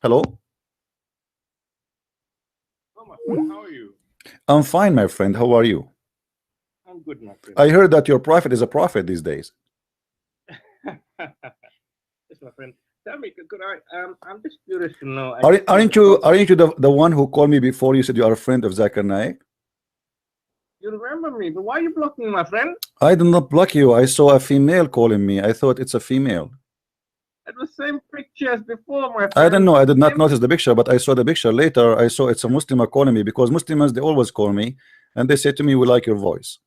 Hello. Oh, my friend, how are you? I'm fine, my friend. How are you? I'm good, my friend. I heard that your prophet is a prophet these days. Yes, my friend. Tell me, could I? I'm just curious to know. I Are, just came aren't you across. aren't you the one who called me before? You said you are a friend of Zakir Naik. You remember me, but why are you blocking me, my friend? I did not block you. I saw a female calling me. I thought it's a female. It was same picture as before, my I don't friend. know. I did not Same. notice the picture, but I saw the picture later. I saw it's a Muslim calling me because Muslims they always call me and they say to me, "We like your voice."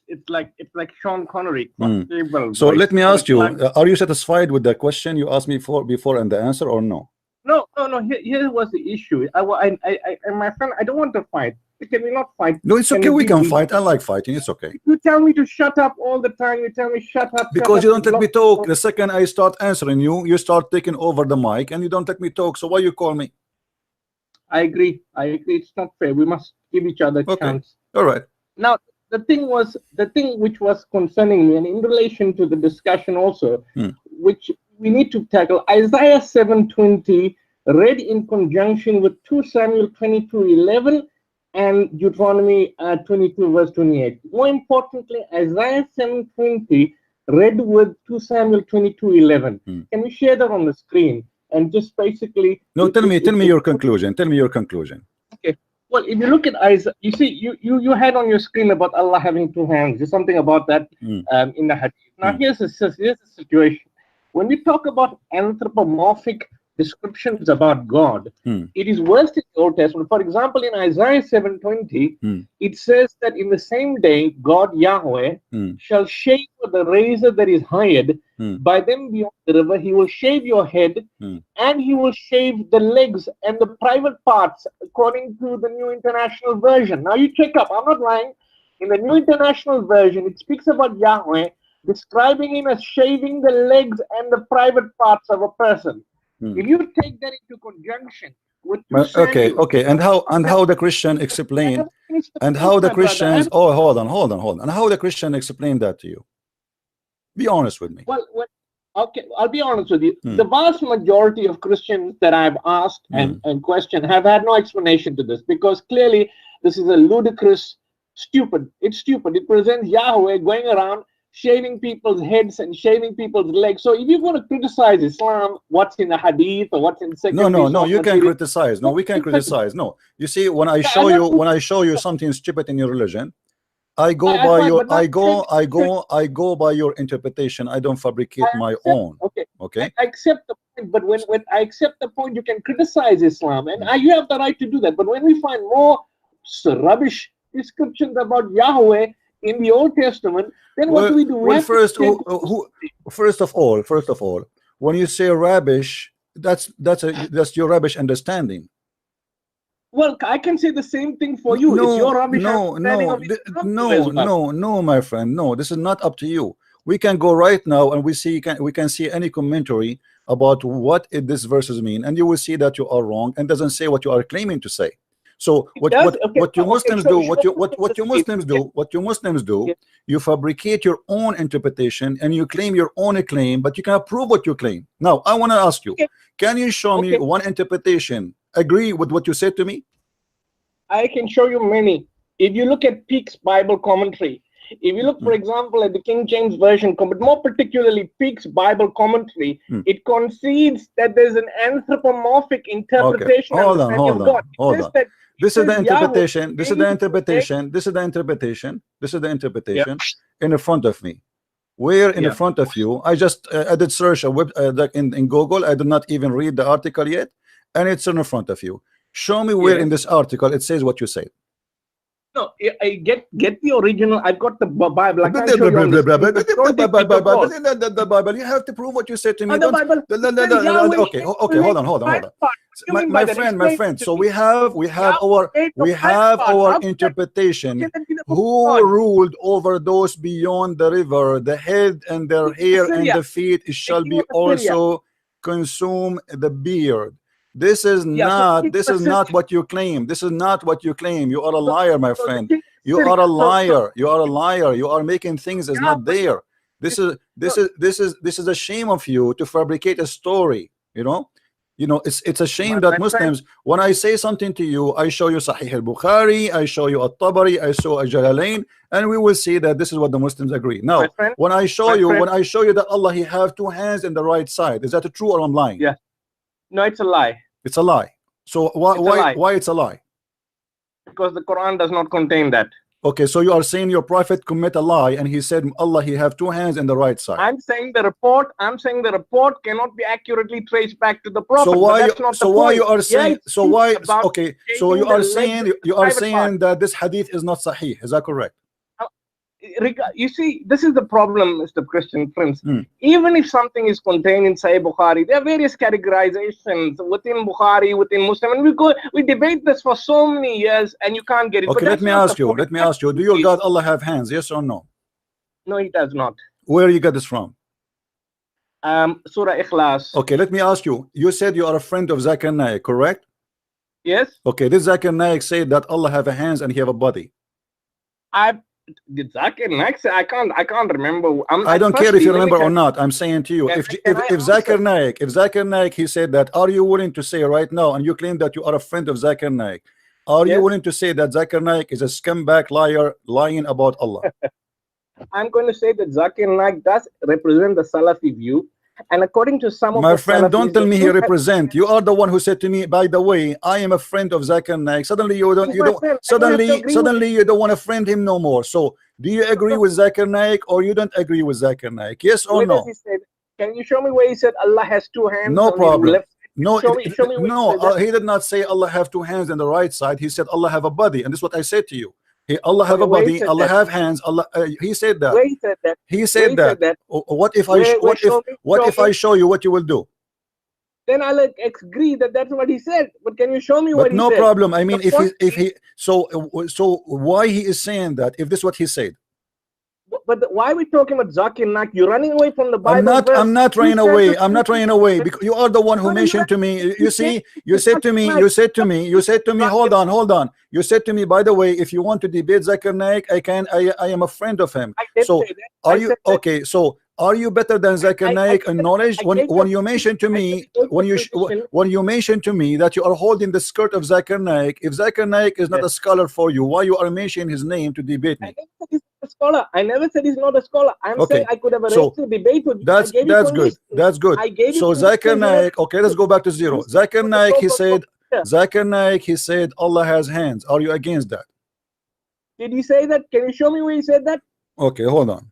it's like Sean Connery, Hmm. cable So let voice. me So ask it's you: like Are you satisfied with the question you asked me for before and the answer, or no? no, no, no. Here was the issue. My friend, I don't want to fight. Can we not fight? No, it's Can okay. we We be can reasonable? fight. I like fighting. It's okay. You tell me to shut up all the time. You tell me shut up, shut Because up. you You don't let me block. talk. The second I start answering you, you start taking over the mic and you don't let me talk. So why you call me? I agree. I agree. It's not fair. We must give each other a Okay. chance. All right. Now, the thing which was concerning me, and in relation to the discussion also, Hmm. which we need to tackle, Isaiah 7:20, read in conjunction with 2 Samuel 22:11 and Deuteronomy 22 verse 28. More importantly, Isaiah 7:20 read with 2 Samuel 22:11. Hmm. Can we share that on the screen? And just basically, No, tell me your conclusion. Tell me your conclusion. okay. Well, if you look at Isaiah, you see, you had on your screen about Allah having two hands. There's something about that Hmm. in the hadith. Now, Hmm. here's the situation. When we talk about anthropomorphic descriptions about God, Hmm. it is worse in the Old Testament. For example, in Isaiah 7:20, Hmm. it says that in the same day, God Yahweh Hmm. shall shave with the razor that is hired Hmm. by them beyond the river. He will shave your head Hmm. and he will shave the legs and the private parts according to the New International Version. Now you check up, I'm not lying. In the New International Version, it speaks about Yahweh describing him as shaving the legs and the private parts of a person. Hmm. If you take that into conjunction with 2 Okay, Samuel, okay. And how the Christian I explain haven't finished the and point, how the my brother. Christians hold on. And how the Christian explain that to you? Be honest with me. Well, okay, I'll be honest with you. Hmm. The vast majority of Christians that I've asked Hmm. and questioned have had no explanation to this because clearly this is a ludicrous, stupid. It's stupid. It presents Yahweh going around shaving people's heads and shaving people's legs. So if you're going to criticize Islam, what's in the Hadith or what's in secondary No, source you can material, criticize. No, we can criticize. No, you see, when I I'm show not. you something stupid in your religion, I go I by find, your but now I go by your interpretation. I don't I fabricate my accept. own. Okay, Okay. I accept the point, but when I accept the point, you can criticize Islam, and you have the right to do that. But when we find more rubbish descriptions about Yahweh in the Old Testament, then what do? We Well, have to first, take. first of all, when you say rubbish, that's your rubbish understanding. Well, I can say the same thing for you. It's your rubbish understanding of Islam too as well. No, my friend. No, this is not up to you. We can go right now and we can see any commentary about what this verses mean, and you will see that you are wrong and doesn't say what you are claiming to say. So It does. Okay. what you Okay. Muslims Show, do, show me on the screen. Yeah, what you Muslims do, yeah. you fabricate your own interpretation and you claim your own claim, but you cannot prove what you claim. Now, I want to ask you, Okay. can you show me Okay. one interpretation agree with what you said to me? I can show you many. If you look at Peake's Bible commentary, if you look, for example, at the King James Version, but more particularly Peake's Bible commentary, it concedes that there's an anthropomorphic Okay, interpretation understanding of God. hold on. It This is the says Yahweh interpretation. Yeah, In front of me. Where in yeah. front of you? I just I did search a web in Google. I did not even read the article yet, and it's in front of you. Show me where in Yes. this article it says what you say. No, I get the original. I've got the Bible. I can't show you on the screen. The Bible. You have to prove what you said to me. And the Don't. Bible says Yahweh Okay, okay. Hold on, hold on, hold on. What do you mean by that? My Explain friend. to So me. we have our interpretation. Can that be the book of Who God? ruled over those beyond the river? The head and their hair and Assyria. the feet The shall king be of Assyria. also consume the beard. This is Yeah, so the king this of is not Assyria. what you claim. This is not what you claim. You are a liar, my So the friend. king of You Assyria. are a So liar. You are a liar. You are making things as not Yahweh. there. This is a shame of you to fabricate a story. You know, it's a shame that My friend, Muslims, when I say something to you, I show you Sahih al-Bukhari, I show you at-Tabari, I show al-Jalalain, and we will see that this is what the Muslims agree. my Now, friend, when I show my you, friend. that Allah He have two hands in the right side, is that true or I'm lying? Yeah. No, it's a lie. It's a lie. So why It's a lie. why it's a lie? Because the Quran does not contain that. Okay, so you are saying your prophet commit a lie and he said Allah He have two hands in the right side. I'm saying the report cannot be accurately traced back to the prophet. So why that's not so the why point. you are saying Yeah, so why about okay so changing you the are legs saying in the you are private saying part. that this hadith is not sahih, is that correct? You see, this is the problem, Mr. Christian Prince. Hmm. Even if something is contained in Sahih Bukhari, there are various categorizations within Bukhari, within Muslim, and we debate this for so many years, and you can't get it. Okay, But let me ask you, do your God Allah have hands, yes or no? No, he does not. Where you get this from? Surah Ikhlas. Okay, let me ask you, you said you are a friend of Zakir Naik, correct? Yes. Okay, this Zakir Naik said that Allah have a hands and he have a body. Did Zakir Naik say? I can't remember. I don't care if you remember or not. I'm saying to you, if Zakir Naik, he said that, are you willing to say right now, and you claim that you are a friend of Zakir Naik, are you willing to say that Zakir Naik is a scumbag liar lying about Allah? I'm going to say that Zakir Naik does represent the Salafi view, and according to some of my the friend, Salafis, don't tell me he represent. You are the one who said to me, by the way, I am a friend of Zakir Naik. Suddenly you don't want to friend him no more. So do you agree with Zakir Naik or you don't agree with Zakir Naik? Yes or no? Can you show me where he said Allah has two hands? No problem. No, show me he did not say Allah have two hands on the right side. He said Allah have a body, and this is what I said to you. Allah have a body, Allah have hands, Allah he said that. He said that. What if I show you what you will do? Then I'll agree that that's what he said. But can you show me what he said? No problem. I mean, if he so why he is saying that if this is what he said? But why are we talking about Zakir Naik? You're running away from the Bible. I'm not running away. I'm not running away because you are the one who mentioned to me. You see, you said to me, hold on. You said to me, by the way, if you want to debate Zakir Naik, I am a friend of him. So are you okay? So are you better than Zakir Naik in knowledge? When you mentioned to me, when you mentioned to me that you are holding the skirt of Zakir Naik, if Zakir Naik is not a scholar for you, why you are mentioning his name to debate me? I never said he's not a scholar. I'm saying I could have arranged a debate with you. That's good. That's good. So Zakir Naik, okay, let's go back to zero. Zakir Naik, he said Allah has hands. Are you against that? Did he say that? Can you show me where he said that? Okay, hold on.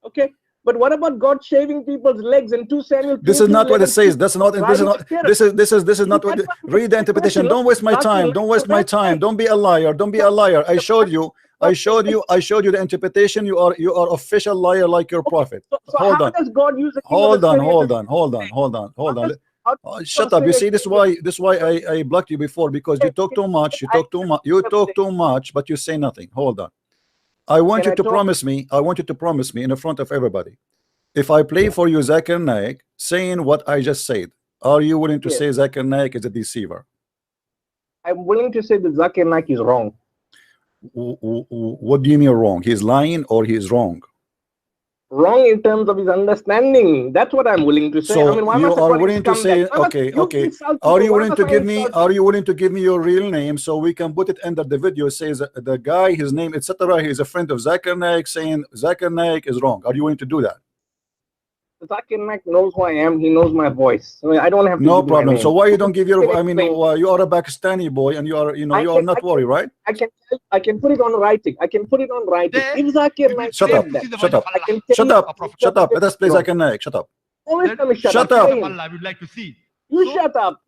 Okay. But what about God shaving people's legs in 2 Samuel? This is not what it says. This is not what read the interpretation. Don't waste my time. Don't be a liar. I showed you the interpretation. You are official liar like your prophet. Hold on. Does God use hold on. Shut up. You see, this is why I blocked you before, because you talk too much. You talk too much, but you say nothing. Hold on. I want you to promise me in the front of everybody, if I play for you Zakir Naik saying what I just said, are you willing to say Zakir Naik is a deceiver? I'm willing to say that Zakir Naik is wrong. What do you mean wrong? He's lying or he's wrong? Wrong in terms of his understanding. That's what I'm willing to say. So you are willing to say, okay. Are you willing to give me your real name so we can put it under the video? Says the guy, his name, etc. He's a friend of Zakir Naik, saying Zakir Naik is wrong. Are you willing to do that? Zakir Naik knows who I am. He knows my voice. I mean, I don't have to. No problem. So why you don't give your? I mean, you are a Pakistani boy, and you are not worried, right? I can put it on writing. If Zakir Naik shut up. Let us play Zakir Naik. Shut up. Shut up. I would like to see. Shut up.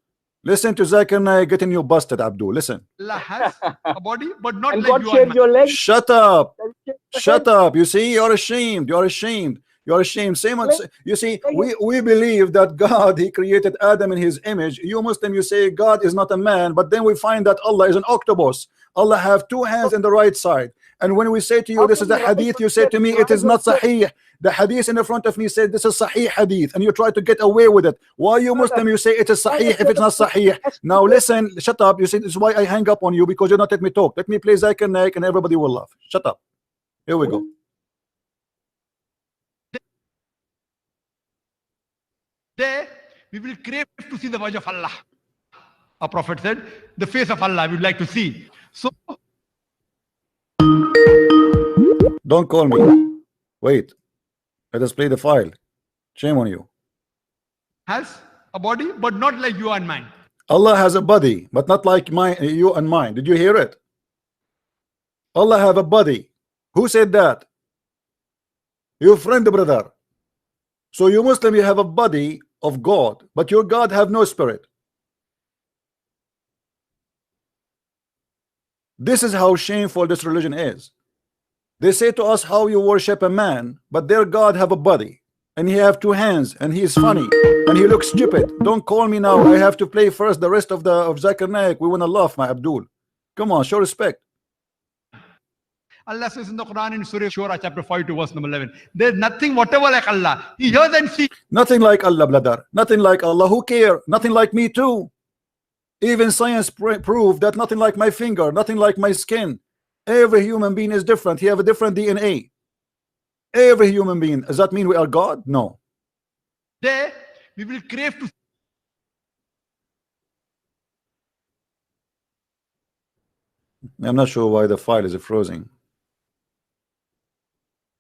Listen to Zakir Naik getting you busted, Abdul. Listen. Allah has a body, but not and like God shaved your legs. Shut up. Shut up. You see, you're ashamed. You're ashamed. You see, we believe that God, he created Adam in his image. You Muslim, you say God is not a man, but then we find that Allah is an octopus. Allah have two hands in the right side. And when we say to you, this is a hadith, you say to me, it is not sahih. The hadith in the front of me said this is sahih hadith, and you try to get away with it. Why you Muslim, you say it is sahih if it's not sahih? Now listen, shut up. You see, this is why I hang up on you, because you don't let me talk. Let me play Zakir Naik and everybody will laugh. Shut up. Here we go. we will crave to see the wajh of Allah. A prophet said, the face of Allah we would like to see. So Don't call me. Wait. Let us play the file. Shame on you. has a body, but not like you and mine. Allah has a body, but not like you and mine. Did you hear it? Allah have a body. Who said that? Your friend, brother. So you Muslim, you have a body of God, but your God have no spirit. This is how shameful this religion is. They say to us how you worship a man, but their God have a body, and he have two hands, and he is funny, and he looks stupid. Don't call me now. I have to play first the rest of Zakir Naik. We wanna laugh, my Abdul. Come on, show respect. Allah says in the Quran in Surah Shura chapter 5 to verse number 11, there's nothing whatever like Allah. He hears and sees. Nothing like Allah, brother. Nothing like Allah. Who care? Nothing like me too. Even science proved that nothing like my finger, nothing like my skin. Every human being is different. He have a different DNA. Every human being. Does that mean we are God? No. There we will crave to. I'm not sure why the file is freezing.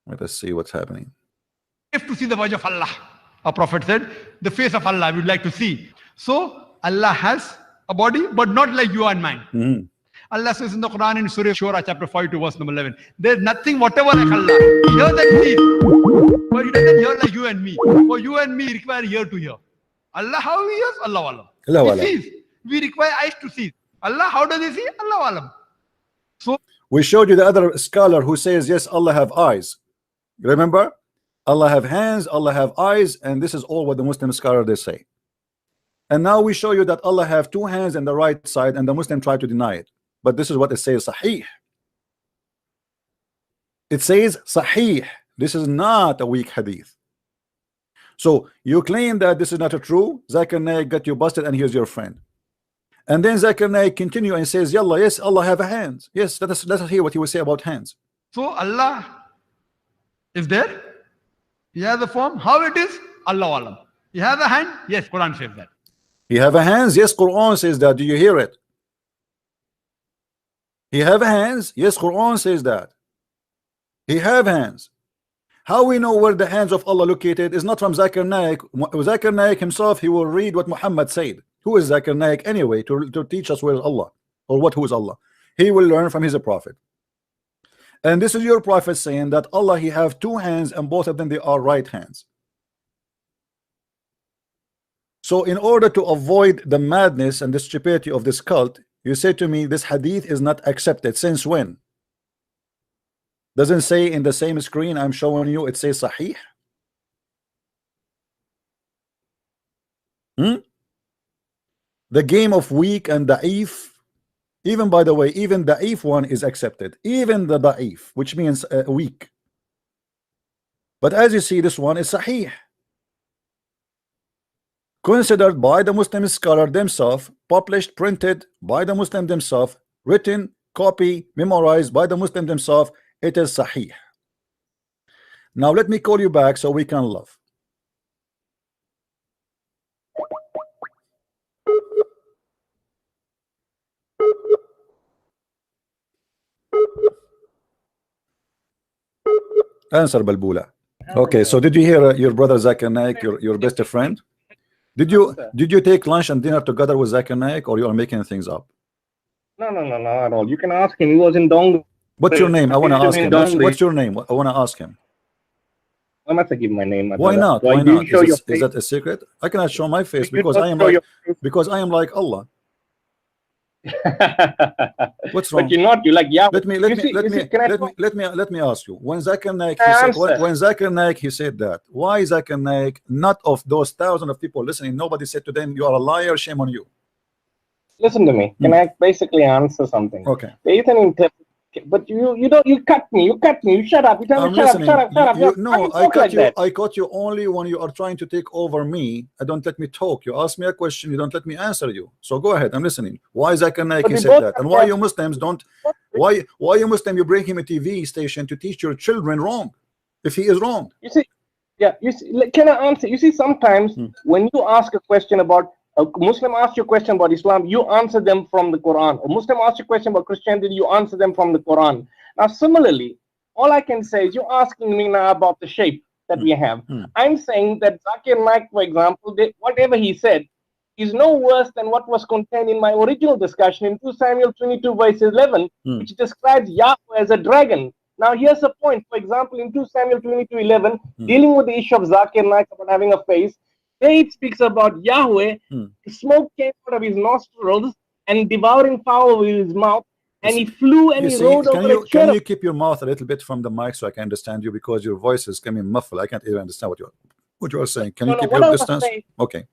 Let us see what's happening. To see the wajh of Allah. A prophet said, the face of Allah we would like to see. So Allah has a body, but not like you and mine. Allah says in the Quran in Surah Shura chapter 5 to verse number 11, there's nothing whatever like Allah. He hears and sees, but he doesn't hear like you and me. For you and me require ear to hear. Allah how he hears? Allah alam. He sees. We require eyes to see. Allah how does he see? Allah alam. So we showed you the other scholar who says yes, Allah have eyes. Remember, Allah have hands, Allah have eyes, and this is all what the Muslim scholar they say. And now we show you that Allah have two hands on the right side, and the Muslim try to deny it. But this is what it says, Sahih. It says Sahih. This is not a weak hadith. So you claim that this is not a true. Zakir Naik got you busted, and here's your friend. And then Zakir Naik continue and says, Yalla, yes, Allah have a hands. Yes, let us hear what he will say about hands. So Allah is there. He has a form. How it is? Allah alam. He has a hand. Yes, Quran says that. He have a hands. Yes, Quran says that. Do you hear it? He have hands. Yes, Quran says that. He have hands. How we know where the hands of Allah located is not from Zakir Naik. Zakir Naik himself, he will read what Muhammad said. Who is Zakir Naik anyway to teach us where is Allah or who is Allah? He will learn from his prophet. And this is your prophet saying that Allah, he have two hands, and both of them they are right hands. So in order to avoid the madness and the stupidity of this cult, you say to me this hadith is not accepted. Since when? Doesn't say in the same screen I'm showing you, it says Sahih. The game of weak and da'if. Even, by the way, even da'if one is accepted. Even the da'if, which means weak. But as you see, this one is Sahih. Considered by the Muslim scholar themselves, published, printed by the Muslim themselves, written, copy, memorized by the Muslim themselves, it is Sahih. Now let me call you back so we can love. Answer, Balbula. Okay, so did you hear your brother Zakir Naik, your best friend? Did you take lunch and dinner together with Zakir Naik, or you are making things up? No, at all. You can ask him. He was in Dong. What's your name? I want to ask him. What's your name? I want to ask him. I'm not to give my name. Why not? Why not? Is that a secret? I cannot show my face because I am like Allah. What's wrong? But you're not. You like yeah. Let me ask you. When Zakir Naik he said that, why Zakir Naik, not of those thousands of people listening, nobody said to them, you are a liar, shame on you? Listen to me. Can I basically answer something? Okay. There is an but you cut me. You shut up. You tell me shut up. No, I caught you only when you are trying to take over me. I don't let me talk. You ask me a question, you don't let me answer you. So go ahead, I'm listening. Why Zakir Naik he said that? And why you Muslims don't why you Muslim you bring him a TV station to teach your children wrong if he is wrong? You see, Yeah, you see, can I answer? You see, sometimes when you ask a question about a Muslim asks you a question about Islam, you answer them from the Quran. A Muslim asks you a question about Christianity, you answer them from the Quran. Now, similarly, all I can say is you're asking me now about the shape that we have. I'm saying that Zakir Naik, for example, whatever he said is no worse than what was contained in my original discussion in 2 Samuel 22 verse 11, which describes Yahweh as a dragon. Now, here's the point. For example, in 2 Samuel 22:11, dealing with the issue of Zakir Naik about having a face, there it speaks about Yahweh. Smoke came out of his nostrils and devouring fire with his mouth, and he flew and he rode over a can cherub. you keep your mouth a little bit from the mic so I can understand you, because your voice is coming muffled. I can't even understand what you are saying. Can you keep your distance? Okay.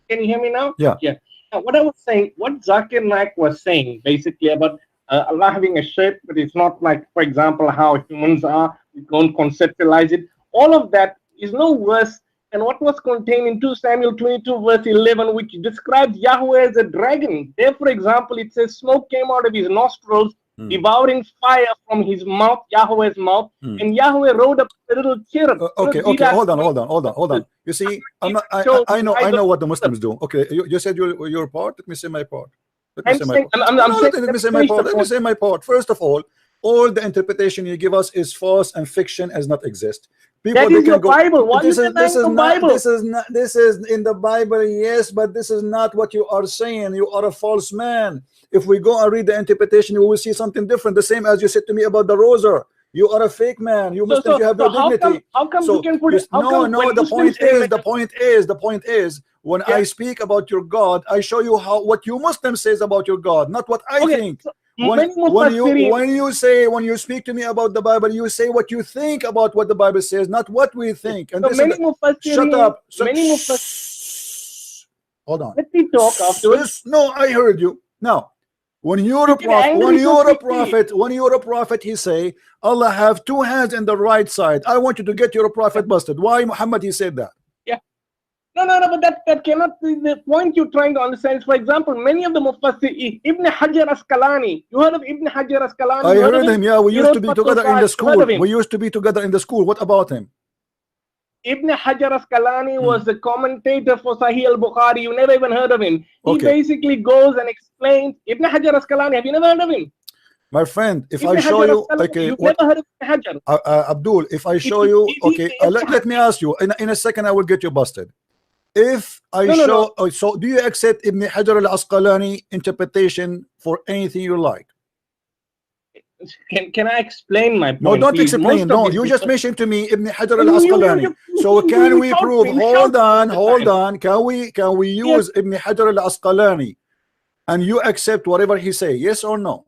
Can you hear me now? Yeah. Yeah. Now, what I was saying, what Zakir Naik was saying basically about Allah having a shape, but it's not like, for example, how humans are. We don't conceptualize it. All of that is no worse than what was contained in 2 Samuel 22 verse 11, which describes Yahweh as a dragon. There, for example, it says smoke came out of his nostrils, devouring fire from his mouth, Yahweh's mouth, and Yahweh rode up a little cherub. Okay, hold on. You see, I know what the Muslims do. Okay, you said your part. Let me say my part. Let me say my part. First of all the interpretation you give us is false and fiction as not exist. People, that is your Bible. What is the Bible? This is in the Bible, yes, but this is not what you are saying. You are a false man. If we go and read the interpretation, we will see something different. The same as you said to me about the Rosa. You are a fake man. You must you have your dignity. How come you can put it? The point is, when I speak about your God, I show you what you Muslim says about your God, not what I think. So when you speak to me about the Bible, you say what you think about what the Bible says, not what we think. And shut up. Hold on. Let me talk afterwards. No, I heard you. Now, when you're a prophet, he say Allah have two hands in the right side. I want you to get your prophet busted. Why Muhammad he said that? Yeah. No, but that cannot be the point you're trying to understand. For example, many of the Mufassir, Ibn Hajar Asqalani. You heard of Ibn Hajar Asqalani? I heard him. Yeah, we used to be together in the school. What about him? Ibn Hajar Asqalani was the commentator for Sahih al-Bukhari. You never even heard of him. He basically goes and explains. Ibn Hajar Asqalani, have you never heard of him? My friend, if I show you, okay, you've never heard of Ibn Hajar. Abdul, if I show you, okay, let me ask you, in a second I will get you busted. If I show, so do you accept Ibn Hajar al-Asqalani interpretation for anything you like? Can I explain my point? No, don't explain. No, you just mentioned to me Ibn Hajar al-Asqalani. So can we prove? Hold on. Can we use Ibn Hajar al-Asqalani and you accept whatever he say? Yes or no?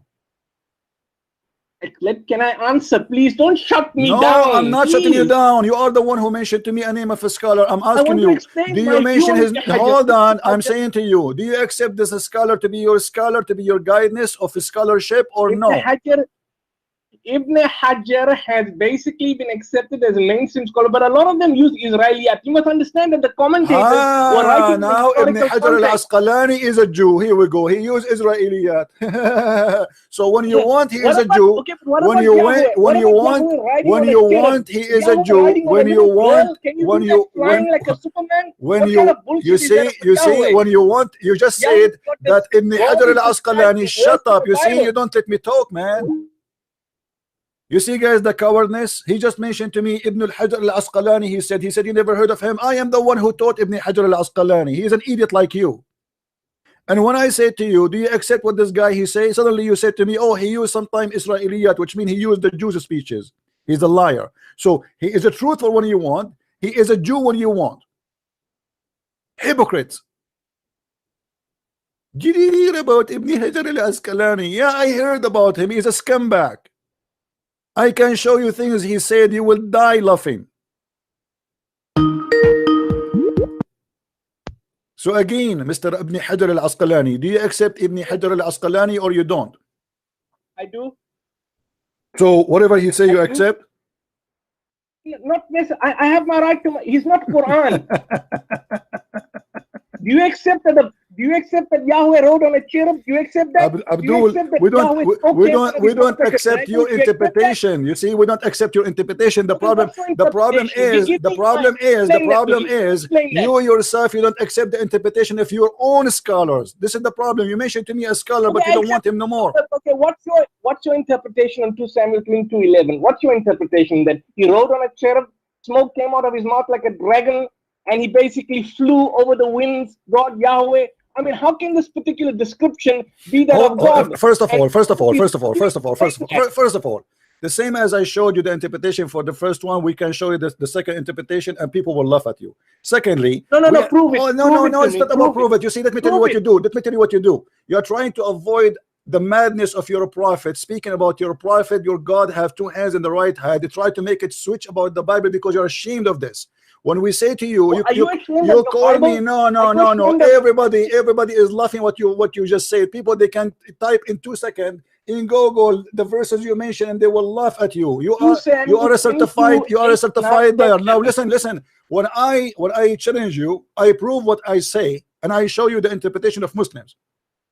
Can I answer? Please don't shut me down. No, I'm not shutting you down. You are the one who mentioned to me a name of a scholar. I'm asking you, do you mention his? Hold on, I'm saying to you, do you accept this scholar to be your guidance of scholarship or no? Ibn Hajar has basically been accepted as a mainstream scholar, but a lot of them use Israeliyat. You must understand that the commentators were writing now Ibn Hajar al-Asqalani is a Jew. Here we go. He used Israeliyat. So when you want, he is a Jew. When you want, he is a Jew. When you see, when you want, you just said that Ibn Hajar al-Asqalani. Shut up. You see, you don't let me talk, man. You see, guys, the cowardness. He just mentioned to me Ibn Hajar al-Asqalani. He said you never heard of him. I am the one who taught Ibn Hajar al-Asqalani. He is an idiot like you. And when I say to you, do you accept what this guy he say? Suddenly you said to me, oh, he used sometimes Israeliyat, which means he used the Jews' speeches. He's a liar. So he is a truthful when you want. He is a Jew when you want. Hypocrites. Did you hear about Ibn Hajar al-Asqalani? Yeah, I heard about him. He's a scumbag. I can show you things he said. You will die laughing. So again, Mr. Ibn Hajar al-Asqalani, do you accept Ibn Hajar al-Asqalani or you don't? I do. So whatever he say, you accept? Not this. I have my right to. He's not Quran. Do you accept that Do you accept that Yahweh rode on a cherub? Do you accept that? Abdul, we don't accept your interpretation. You see, we don't accept your interpretation. The problem is you yourself, you don't accept the interpretation of your own scholars. This is the problem. You mentioned to me a scholar, but you don't want him no more. Okay, what's your interpretation on 2 Samuel 22:11? What's your interpretation that he rode on a cherub, smoke came out of his mouth like a dragon, and he basically flew over the winds, God Yahweh? I mean, how can this particular description be that of God? First of all, the same as I showed you the interpretation for the first one, we can show you the second interpretation, and people will laugh at you. Secondly, prove it. It's not about prove it. You see, let me tell you what you do. Let me tell you what you do. You are trying to avoid the madness of your prophet, speaking about your prophet, your God have two hands in the right hand. They try to make it switch about the Bible because you're ashamed of this. When we say to you, you call me, no. Everybody is laughing what you just said. People, they can type in 2 seconds in Google the verses you mentioned, and they will laugh at you. You are a certified liar. Now listen. When I challenge you, I prove what I say, and I show you the interpretation of Muslims.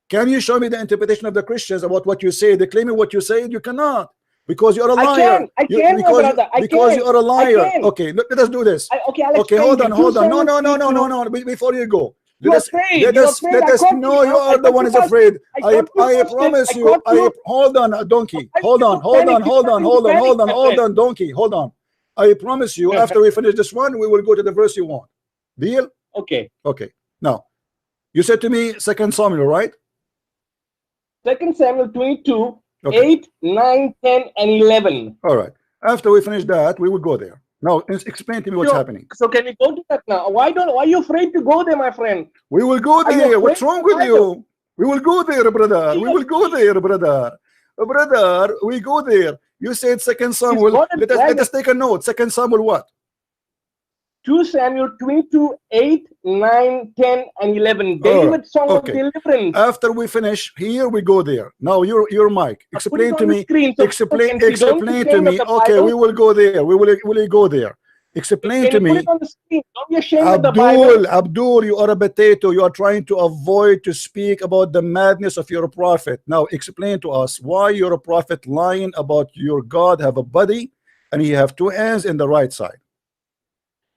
Can you show me the interpretation of the Christians about what you say? They claim what you say. You cannot. Because you're a liar. I can, brother. Because you are a liar. Okay, let us do this. Okay, hold on. No. Before you go, let us. No, you are the one who's afraid. I promise you. Hold on, donkey. Hold on, donkey. Hold on. I promise you. After we finish this one, we will go to the verse you want. Deal? Okay. Now, you said to me 2 Samuel, right? 2 Samuel 22. Okay. 8, 9, 10, and 11. All right. After we finish that, we will go there. Now, explain to me what's happening. So can we go to that now? Why are you afraid to go there, my friend? We will go there. What's wrong with you? We will go there, brother. We will go there, brother. Brother, we go there. You said 2 Samuel. Let us take a note. 2 Samuel what? 2 Samuel 22, 8, 9, 10, and 11. David's song of deliverance. After we finish here, we go there. Now, your mic. Explain to me. Explain to me. Okay, we will go there. We will go there. Explain to me. Put it on the screen. Don't be ashamed of the Bible. Abdul, you are a potato. You are trying to avoid to speak about the madness of your prophet. Now, explain to us why your prophet lying about your God have a body and he have two hands in the right side.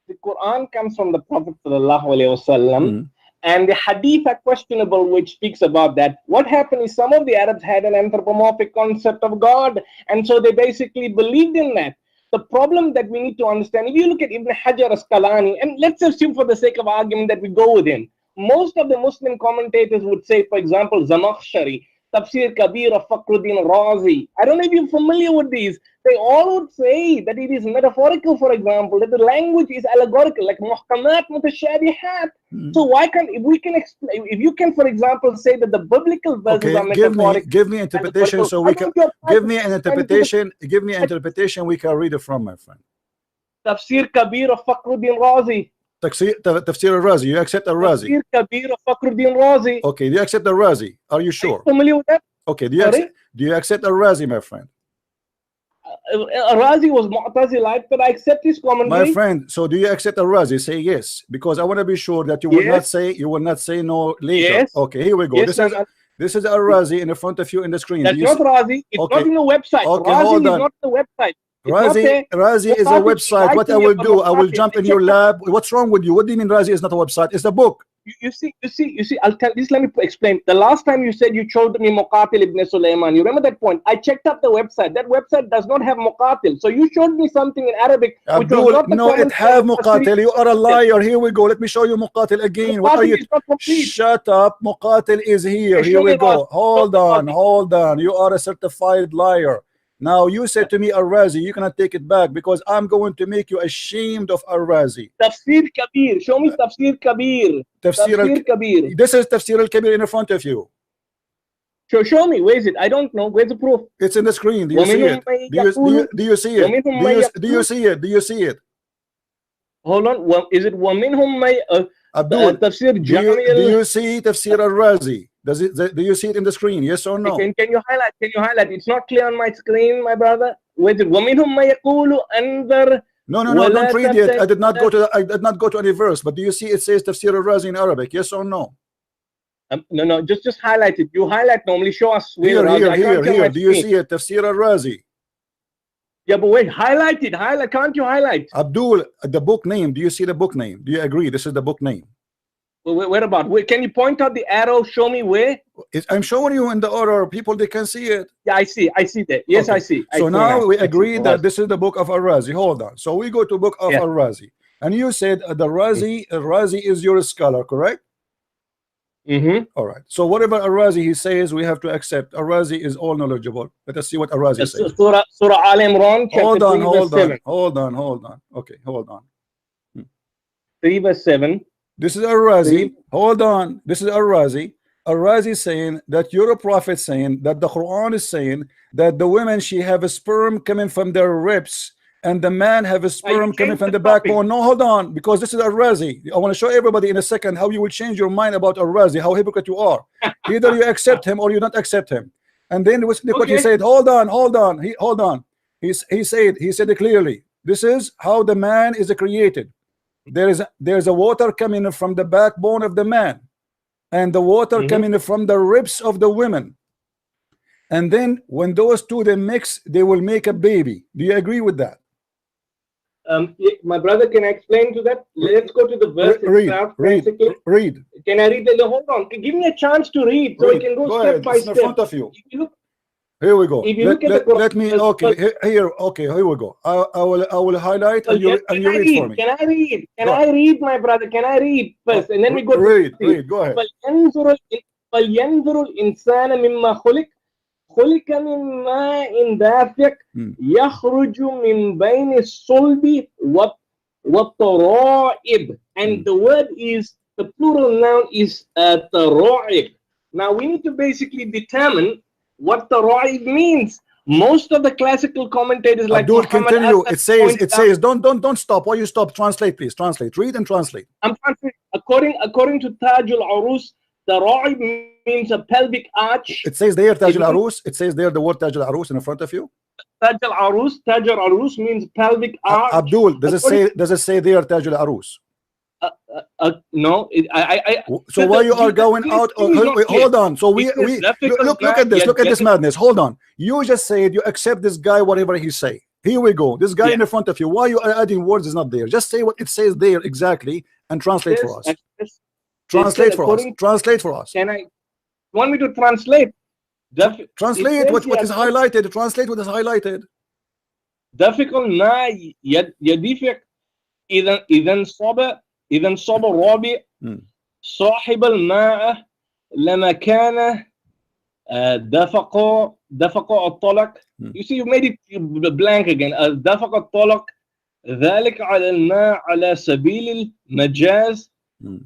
The Quran comes from the Prophet ﷺ, and the hadith are questionable, which speaks about that. What happened is some of the Arabs had an anthropomorphic concept of God, and so they basically believed in that. The problem that we need to understand, if you look at Ibn Hajar Asqalani, and let's assume for the sake of argument that we go with him, most of the Muslim commentators would say, for example, Zamakhshari, Tafsir Kabir of Fakhruddin Razi. I don't know if you're familiar with these. They all would say that it is metaphorical, for example, that the language is allegorical, like muhkamat, mutashabihat. So why can't, if you can, for example, say that the biblical verses are metaphorical. Give me interpretation so we can, give me an interpretation we can read it from, my friend. Tafsir Kabir of Fakhruddin Razi. Tafsir al-Razi, you accept al-Razi? Tafsir Kabir of Fakhruddin Razi. Okay, do you accept al-Razi? Are you sure? Are you familiar with that? Okay, do you accept al-Razi, my friend? Razi was Mu'tazilite, but I accept his commentary. My friend, so do you accept al-Razi? Say yes, because I want to be sure that you will not say no later. Yes. Okay, here we go. Yes, this is al-Razi in the front of you in the screen. That's not Razi. It's not in the website. Okay, Razi hold on. is not the website. Razi is a website. What I will do, I will jump in your lab. What's wrong with you? What do you mean Razi is not a website? It's a book. You see, I'll tell this. Let me explain. The last time you said you showed me Muqatil ibn Sulaiman, you remember that point? I checked up the website. That website does not have Muqatil. So you showed me something in Arabic. Abdul, no, it have Muqatil. You are a liar. Here we go. Let me show you Muqatil again. What are you? Shut up. Muqatil is here. Here we go. Hold on. You are a certified liar. Now you said to me al-Razi, you cannot take it back because I'm going to make you ashamed of al-Razi. Tafsir Kabir. Show me Tafsir Kabir. Tafsir Kabir. This is Tafsir al-Kabir in front of you. Show me. Where is it? I don't know. Where's the proof? It's in the screen. Do you see it? Do you see it? Do you see it? Do you see it? Hold on. Is it وَمِنْهُمْ مَيْ Abdul, Tafsir do you see Tafsir al-Razi? Do you see it in the screen? Yes or no? Can you highlight? It's not clear on my screen, my brother. Where's it? وَمِنْهُمْ مَيْ يَقُولُ أَنذَرْ. No, don't read it. I did not go to any verse. But do you see it says Tafsir al-Razi in Arabic? Yes or no? No, just highlight it. You highlight normally. Show us where. Here. Do you see it? Tafsir al-Razi. Yeah, but wait, highlight it. Highlight. Can't you highlight? Abdul, the book name. Do you see the book name? Do you agree? This is the book name. Where about? Where, can you point out the arrow? Show me where. I'm showing you in the order. People, they can see it. Yeah, I see that. Yes, okay. I see. So now we agree that this is the book of al-Razi. Hold on. So we go to book of al-Razi, and you said the Razi is your scholar, correct? All right. So whatever al-Razi he says, we have to accept. Al-Razi is all knowledgeable. Let us see what al-Razi says. Surah Al Imran. Hold on. Okay, hold on. 3 verse 7. This is al-Razi. Hold on. This is al-Razi. Al-Razi saying that your prophet saying that the Quran is saying that the women, she have a sperm coming from their ribs and the man have a sperm coming from the backbone. No, hold on, because this is al-Razi. I want to show everybody in a second how you will change your mind about al-Razi, how hypocrite you are. Either you accept him or you don't accept him. And then look what he said. Hold on. He said it clearly. This is how the man is created. There's a water coming from the backbone of the man, and the water coming from the ribs of the women, and then when those two they mix, they will make a baby. Do you agree with that? My brother, can I explain to that? Let's go to the verse itself. Read. Can I read? Hold on. Give me a chance to read, so we can go step by step. In front of you. Here we go. Let me. Okay. Here. Okay. Here we go. I will highlight and you read for me. Can I read? Can I read, my brother? Can I read first, and then we go. Read. Go ahead. فلينظر الإنسان مما خلق من ماء دافق يخرج من بين الصلب والترائب. And the word is, the plural noun is ترائب. Now we need to basically determine what tara'ib means. Most of the classical commentators like Abdul, continue. It says don't stop. Why you stop? Translate, please. Translate. Read and translate. I'm translating. According to Taj al-Arus, tara'ib means a pelvic arch. It says there Taj al-Arus. It says there the word Taj al-Arus in front of you. Taj al-Arus means pelvic arch. Abdul, does it say there Taj al-Arus? No. So why you are going out? Hold on. So we look at this. Look at this madness. Hold on. You just said you accept this guy whatever he say. Here we go. This guy in the front of you. Why you are adding words is not there? Just say what it says there exactly and translate for us. Translate for us. Translate for us. Can I? Want me to translate? Translate what is highlighted. Translate what is highlighted. دفق ما يدفق إذا انصب الرابع صاحب الماء لما كان دفق الطلق. You see, you made it blank again. دفق الطلق ذلك على الماء على سبيل المجاز.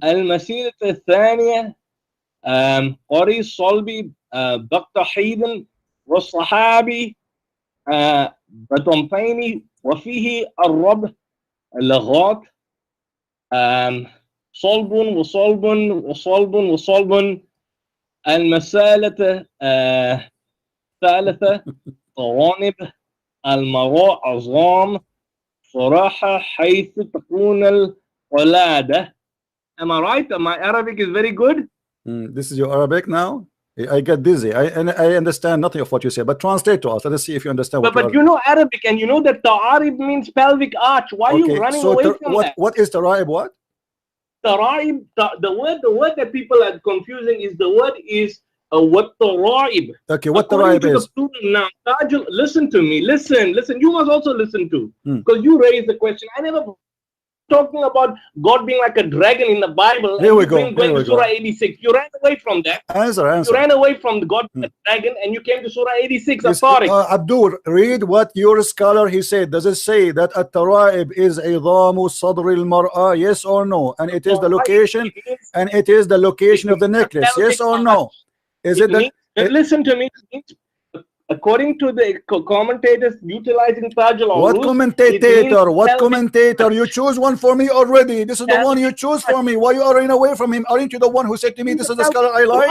المسيرة الثانية قري صلبي بقطحيد والصحابي بطنفين وفيه الرب لغات صلب وصلب المسالة ثالثة طوانب المراء عظام صراحة حيث تكون الولادة. Am I right? My Arabic is very good. This is your Arabic now? I get dizzy. I understand nothing of what you say, but translate to us. Let us see if you understand. But you know Arabic, and you know that ta'arib means pelvic arch. Why are you running away from that? What is ta'arib? What? Ta'arib, the word that people are confusing is the word is what ta'arib. Okay, what ta'arib is? Now, listen to me. Listen. You must also listen to, because you raised the question. I never talking about God being like a dragon in the Bible. Here we go. Going to Surah 86. You ran away from that. Answer. You ran away from the God being a dragon, and you came to Surah 86. Abdul, read what your scholar he said. Does it say that at-tara'ib is idhamu sadr al-mar'a? Yes or no? And it is the location. And it is the location of the necklace. Yes or no? Is it that? Listen to me. According to the commentators utilizing Taj al-Arus. What commentator? What commentator? You choose one for me already. This is the one you choose for me. Why you are running away from him? Aren't you the one who said to me, this is the scholar I like?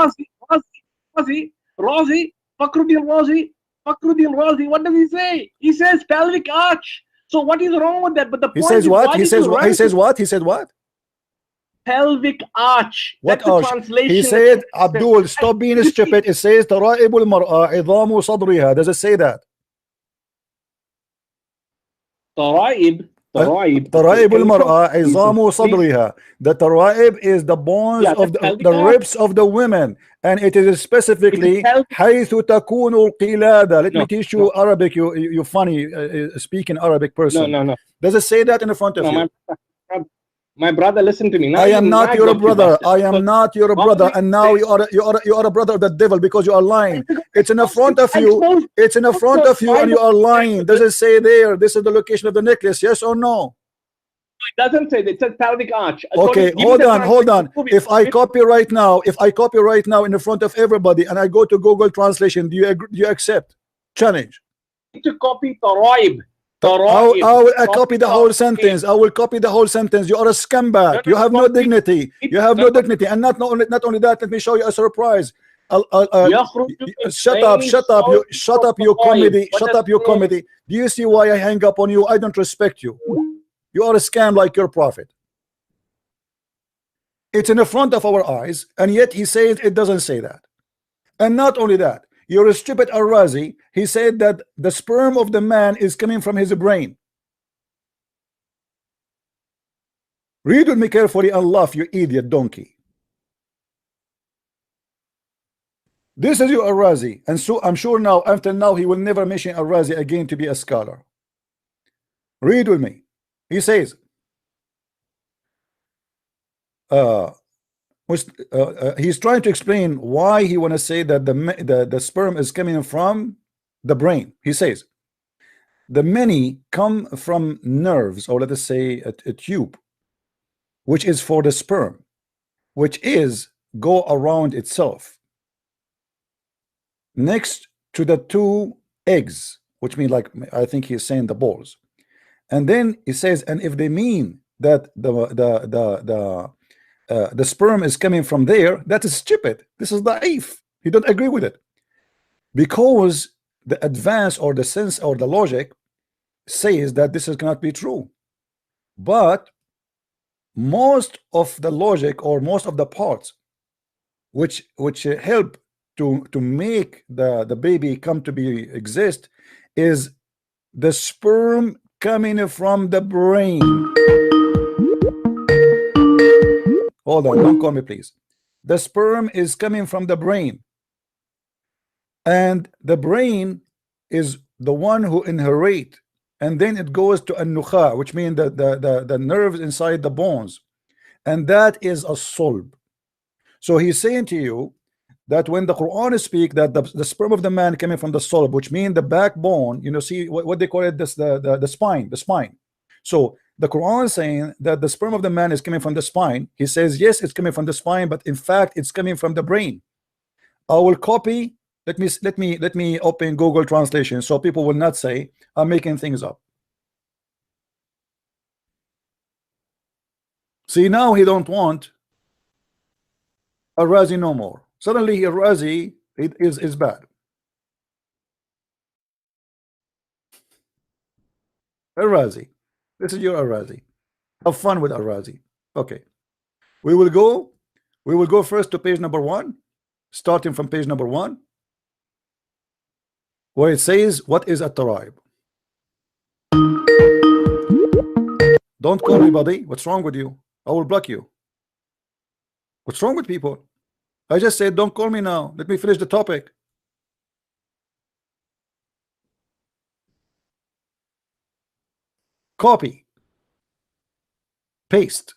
Razi, Fakhruddin Razi. What does he say? He says pelvic arch. So what is wrong with that? But the point says is, what? He says what? He said what? pelvic arch. What That's the arch? translation. He said, Abdul, stop being stupid. It says ترائب المرأة عظام صدرها. Does it say that? Taraib. ترائب المرأة عظام صدرها. The taraib is the bones of the ribs of the women, and it is specifically حيث تكون القلادة. Let me teach you Arabic. You funny speaking Arabic person. No. Does it say that in the front of you? My brother, listen to me. Now I am not your brother. I am not your brother. And now you are a brother of the devil because you are lying. It's in the front of you. It's in the front of you, and you are lying. Does it say there? This is the location of the necklace. Yes or no? It doesn't say that. It says pelvic arch. Okay, hold on. If I copy right now in the front of everybody, and I go to Google Translation, do you agree, do you accept? Challenge. To copy taraib. I copy the whole sentence. I will copy the whole sentence. You are a scumbag. You have no dignity. You have no dignity. And not only that, let me show you a surprise. Shut up, you comedy. Shut up, you comedy. Do you see why I hang up on you? I don't respect you. You are a scam like your prophet. It's in the front of our eyes, and yet he says it doesn't say that. And not only that, you're a stupid Al-Razi. He said that the sperm of the man is coming from his brain. Read with me carefully and laugh, you idiot donkey. This is your Al-Razi, and so I'm sure now, after now, he will never mention Al-Razi again to be a scholar. Read with me. He says, he's trying to explain why he want to say that the sperm is coming from the brain. He says the many come from nerves, or let us say a tube, which is for the sperm, which is go around itself next to the two eggs, which means, like, I think he's saying the balls. And then he says, and if they mean that the sperm is coming from there, that is stupid. This is da'if. He don't agree with it, because the advance or the sense or the logic says that this cannot be true. But most of the logic, or most of the parts which help to make the baby come to be exist, is the sperm coming from the brain. Hold on, don't call me, please. The sperm is coming from the brain, and the brain is the one who inherit, and then it goes to an-nukha, which means the nerves inside the bones, and that is a sulb. So he's saying to you that when the Quran speak that the sperm of the man coming from the sulb, which means the backbone, you know, see what they call it, this the spine. So the Quran is saying that the sperm of the man is coming from the spine. He says yes, it's coming from the spine, but in fact it's coming from the brain. I will copy. Let me open Google Translation so people will not say I'm making things up. See, now he don't want Al-Razi no more. Suddenly Al-Razi is bad. Al-Razi, this is your Al-Razi. Have fun with Al-Razi. Okay, we will go first to page number 1, starting from page number 1, where it says what is a taraib. Don't call me buddy. What's wrong with you? I will block you. What's wrong with people? I just said don't call me now. Let me finish the topic. Copy, paste.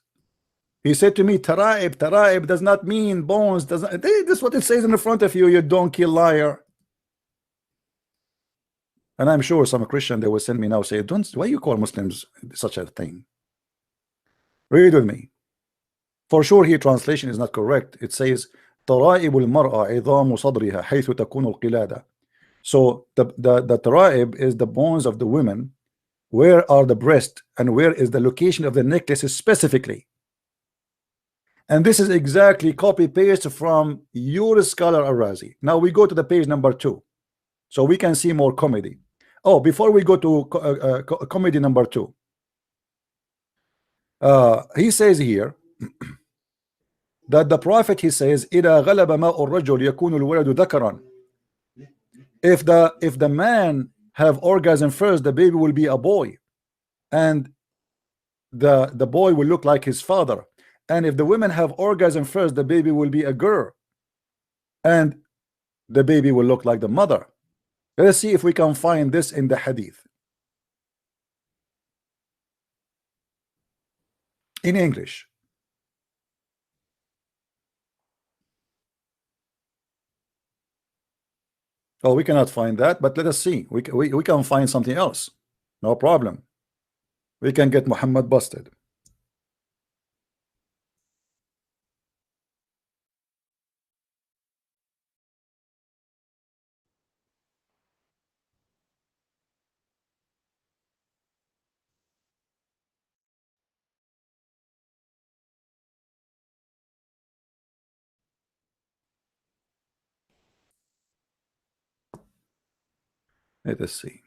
He said to me, taraib does not mean bones. Doesn't. This is what it says in the front of you, you donkey liar. And I'm sure some Christian, they will send me now, say, don't, why you call Muslims such a thing? Read with me. For sure here translation is not correct. It says ترائب المرأة عظام صدرها حيث تكون القلادة. So the taraib is the bones of the women. Where are the breasts, and where is the location of the necklaces specifically? And this is exactly copy paste from your scholar Al-Razi. Now we go to the page number 2, so we can see more comedy. Oh, before we go to comedy number 2, he says here that the prophet, he says, إذا غلب ماء الرجل يكون الولد ذكرا. If the man have orgasm first, the baby will be a boy, and the boy will look like his father. And if the women have orgasm first, the baby will be a girl, and the baby will look like the mother. Let's see if we can find this in the hadith in English. Oh, we cannot find that, but let us see. We can find something else. No problem. We can get Muhammad busted. Let us see.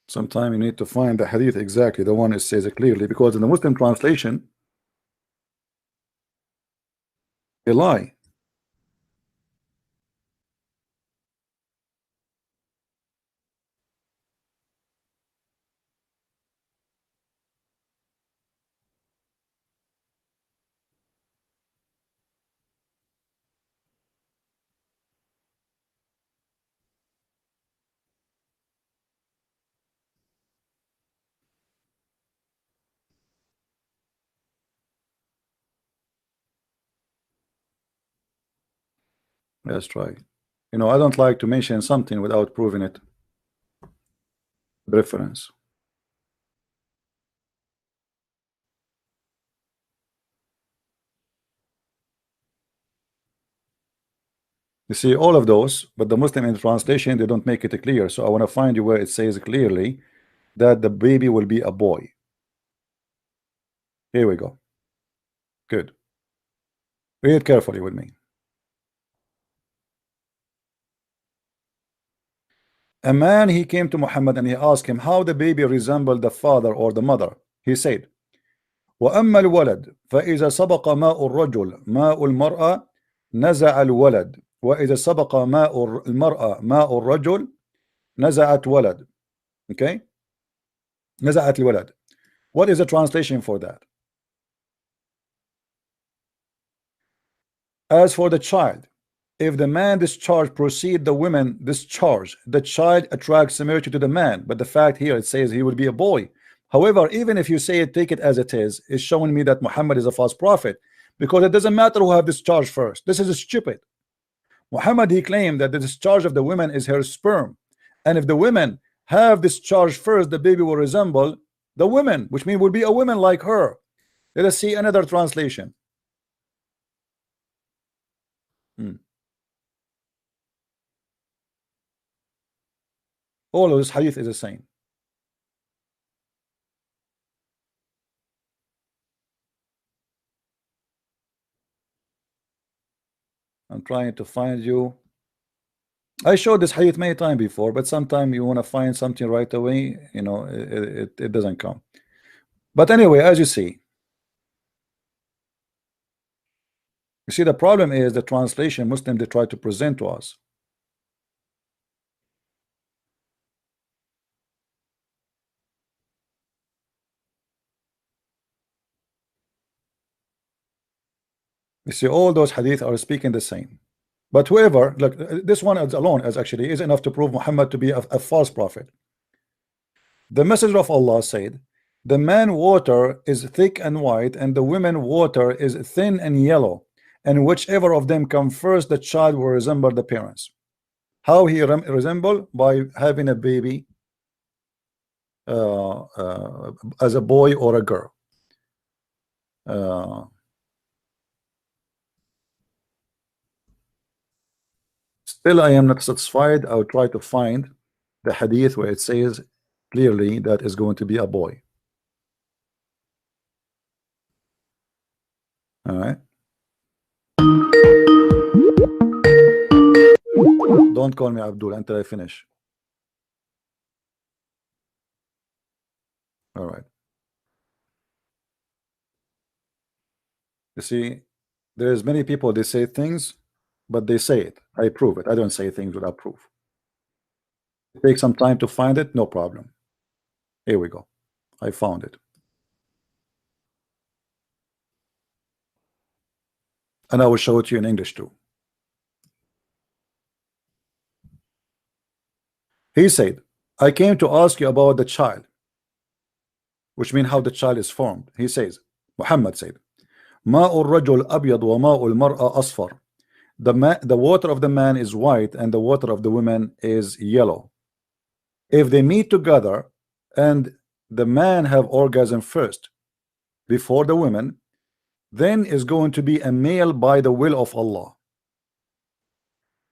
Sometime you need to find the hadith exactly, the one that says it clearly, because in the Muslim translation, they lie. Let's try. You know, I don't like to mention something without proving it. Reference. You see all of those, but the Muslim in translation, they don't make it clear. So I want to find you where it says clearly that the baby will be a boy. Here we go. Good. Read carefully with me. A man, he came to Muhammad and he asked him how the baby resembled the father or the mother. He said, وأما الولد فإذا سبق ماء الرجل ماء المرأة نزع الولد وإذا سبق ماء المرأة ماء الرجل نزعت ولد. Okay, نزعت الولد. What is the translation for that? As for the child, if the man discharge proceed, the women discharge, the child attracts similarity to the man. But the fact here, it says he will be a boy. However, even if you say it, take it as it is, it's showing me that Muhammad is a false prophet, because it doesn't matter who have discharged first. This is stupid. Muhammad, he claimed that the discharge of the women is her sperm, and if the women have discharged first, the baby will resemble the women, which means will be a woman like her. Let us see another translation. All of this hadith is the same. I'm trying to find you. I showed this hadith many times before, but sometimes you want to find something right away, you know, it doesn't come. But anyway, as you see, the problem is the translation Muslim they try to present to us. You see, all those hadith are speaking the same. But whoever, look, this one alone is actually is enough to prove Muhammad to be a false prophet. The Messenger of Allah said, the man water is thick and white, and the women water is thin and yellow, and whichever of them come first, the child will resemble the parents. How he resemble? By having a baby as a boy or a girl. Uh, Still, I am not satisfied. I will try to find the hadith where it says clearly that is going to be a boy. All right. Don't call me Abdul until I finish. All right. You see, there's many people, they say things, but they say it. I prove it. I don't say things without proof. Take some time to find it, no problem. Here we go. I found it. And I will show it to you in English too. He said, I came to ask you about the child, which means how the child is formed. He says, Muhammad said, ماء الرجل أبيض وماء المرأة أصفر. The water of the man is white and the water of the woman is yellow. If they meet together and the man have orgasm first before the woman, then is going to be a male by the will of Allah.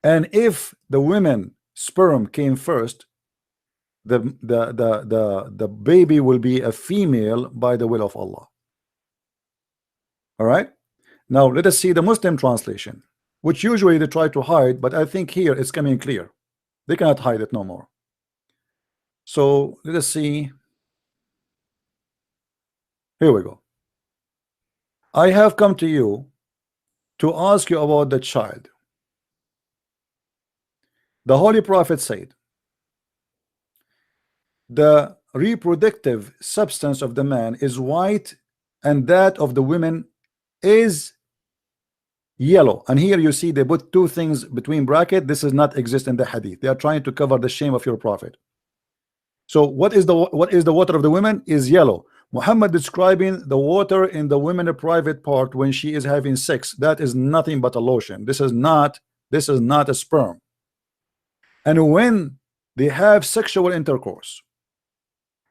And if the women sperm came first, the baby will be a female by the will of Allah. All right, now let us see the Muslim translation, which usually they try to hide, but I think here it's coming clear. They cannot hide it no more. So let us see. Here we go. I have come to you to ask you about the child. The Holy Prophet said, the reproductive substance of the man is white and that of the women is yellow. And here you see they put two things between bracket. This does not exist in the hadith. They are trying to cover the shame of your prophet. So what is the water of the women is yellow. Muhammad describing the water in the women private part when she is having sex, that is nothing but a lotion. This is not a sperm. And when they have sexual intercourse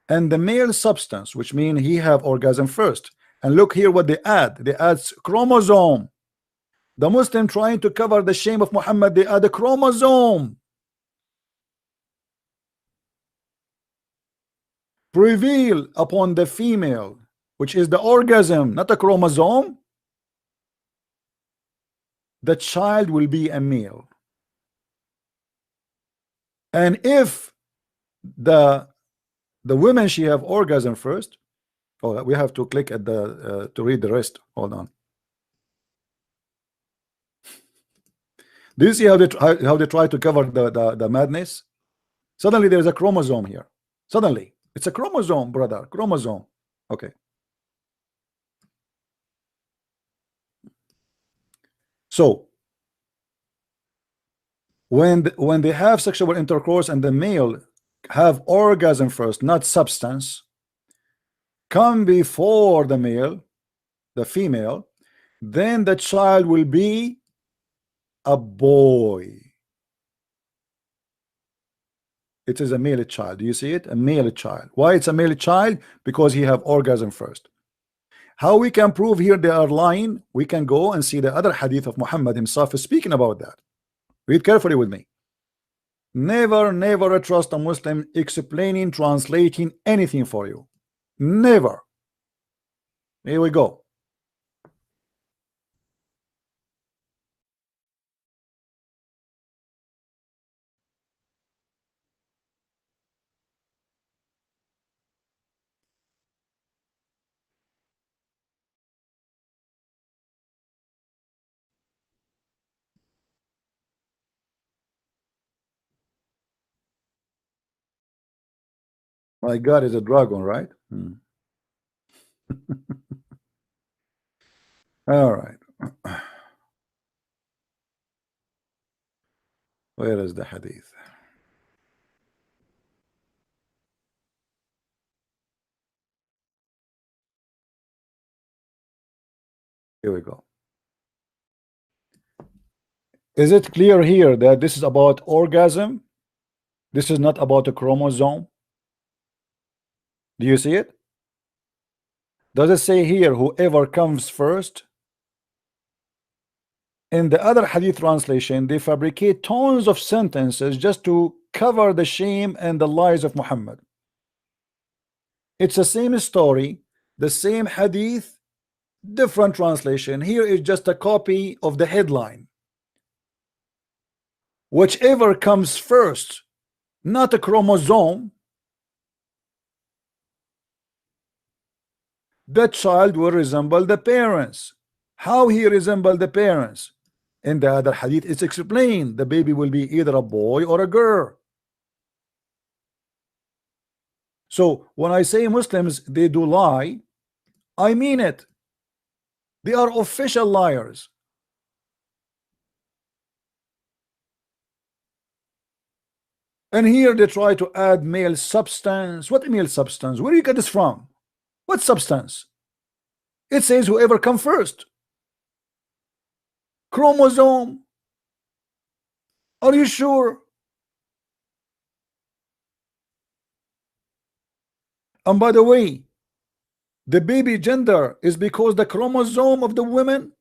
and the male substance, which means he have orgasm first, and look here what they add chromosome. The Muslim trying to cover the shame of Muhammad, they add a chromosome. Prevail upon the female, which is the orgasm, not a chromosome, the child will be a male. And if the women, she have orgasm first. Oh, we have to click at the to read the rest. Hold on. Do you see how they try to cover the madness? Suddenly there's a chromosome here. Suddenly it's a chromosome, brother. Chromosome. Okay. So when they have sexual intercourse and the male have orgasm first, not substance, come before the male, the female, then the child will be a boy. It is a male child. Do you see it? A male child. Why it's a male child? Because he have orgasm first. How we can prove here they are lying? We can go and see the other hadith of Muhammad himself is speaking about that. Read carefully with me. Never trust a Muslim explaining, translating anything for you. Never. Here we go. My God is a dragon, right? All right. Where is the hadith? Here we go. Is it clear here that this is about orgasm? This is not about a chromosome. Do you see it? Does it say here whoever comes first? In the other hadith translation, they fabricate tons of sentences just to cover the shame and the lies of Muhammad. It's the same story, the same hadith, different translation. Here is just a copy of the headline. Whichever comes first, not a chromosome, the child will resemble the parents. How he resemble the parents? In the other hadith, it's explained the baby will be either a boy or a girl. So when I say Muslims, they do lie, I mean it. They are official liars. And here they try to add male substance. What male substance? Where do you get this from? What substance? It says whoever come first. Chromosome. Are you sure? And by the way, the baby gender is because the chromosome of the women.